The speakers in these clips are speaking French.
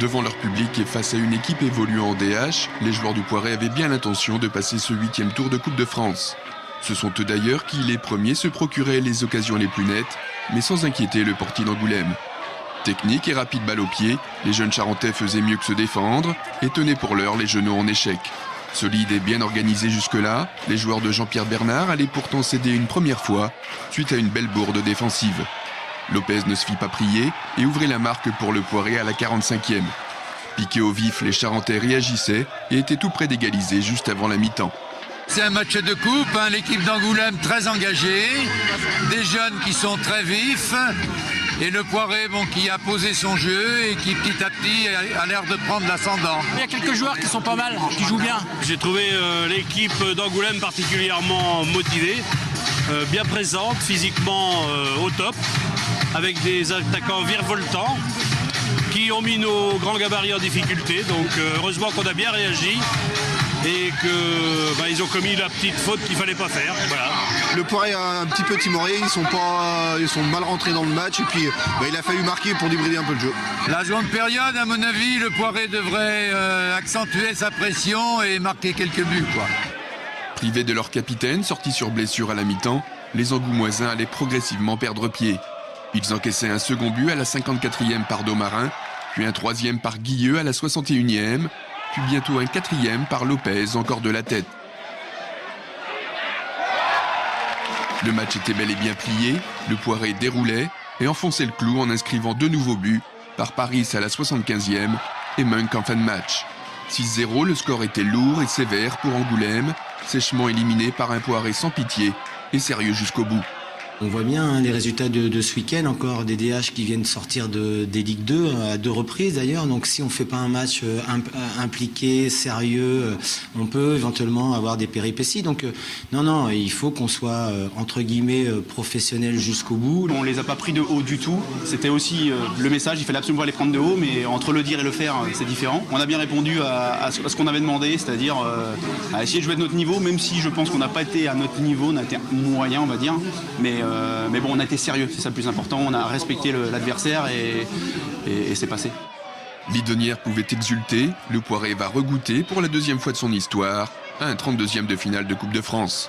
Devant leur public et face à une équipe évoluant en DH, les joueurs du Poiret avaient bien l'intention de passer ce 8e tour de Coupe de France. Ce sont eux d'ailleurs qui, les premiers, se procuraient les occasions les plus nettes, mais sans inquiéter le portier d'Angoulême. Technique et rapide balle au pied, les jeunes Charentais faisaient mieux que se défendre et tenaient pour l'heure les genoux en échec. Solides et bien organisés jusque-là, les joueurs de Jean-Pierre Bernard allaient pourtant céder une première fois, suite à une belle bourde défensive. Lopez ne se fit pas prier et ouvrit la marque pour le Poiret à la 45e. Piqués au vif, les Charentais réagissaient et étaient tout près d'égaliser juste avant la mi-temps. C'est un match de coupe, l'équipe d'Angoulême très engagée, des jeunes qui sont très vifs et le Poiret qui a posé son jeu et qui petit à petit a l'air de prendre l'ascendant. Il y a quelques joueurs qui sont pas mal, qui jouent bien. J'ai trouvé l'équipe d'Angoulême particulièrement motivée, bien présente, physiquement au top, avec des attaquants virevoltants qui ont mis nos grands gabarits en difficulté. Donc heureusement qu'on a bien réagi et qu'ils ont commis la petite faute qu'il ne fallait pas faire. Voilà. Le Poiret a un petit peu timoré, ils sont mal rentrés dans le match et puis il a fallu marquer pour débrider un peu le jeu. La seconde période, à mon avis, le Poiret devrait accentuer sa pression et marquer quelques buts. Privés de leur capitaine, sorti sur blessure à la mi-temps, les Angoumoisins allaient progressivement perdre pied. Ils encaissaient un second but à la 54e par Domarin, puis un troisième par Guilleux à la 61e, puis bientôt un quatrième par Lopez, encore de la tête. Le match était bel et bien plié, le Poiret déroulait et enfonçait le clou en inscrivant 2 nouveaux buts, par Paris à la 75e et Munk en fin de match. 6-0, le score était lourd et sévère pour Angoulême, sèchement éliminé par un Poiret sans pitié et sérieux jusqu'au bout. On voit bien les résultats de ce week-end, encore des DH qui viennent sortir des Ligue 2 à 2 reprises d'ailleurs. Donc si on ne fait pas un match impliqué, sérieux, on peut éventuellement avoir des péripéties. Donc non, il faut qu'on soit entre guillemets professionnel jusqu'au bout. On les a pas pris de haut du tout. C'était aussi le message, il fallait absolument pas les prendre de haut, mais entre le dire et le faire, c'est différent. On a bien répondu à ce qu'on avait demandé, c'est-à-dire à essayer de jouer de notre niveau, même si je pense qu'on n'a pas été à notre niveau, on a été moyen, on va dire. Mais bon, on a été sérieux, c'est ça le plus important. On a respecté l'adversaire et c'est passé. Lidonnière pouvait exulter, le Poiret va regoûter pour la 2e fois de son histoire à un 32e de finale de Coupe de France.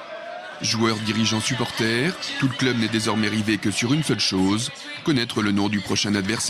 Joueurs, dirigeants, supporters, tout le club n'est désormais rivé que sur une seule chose, connaître le nom du prochain adversaire.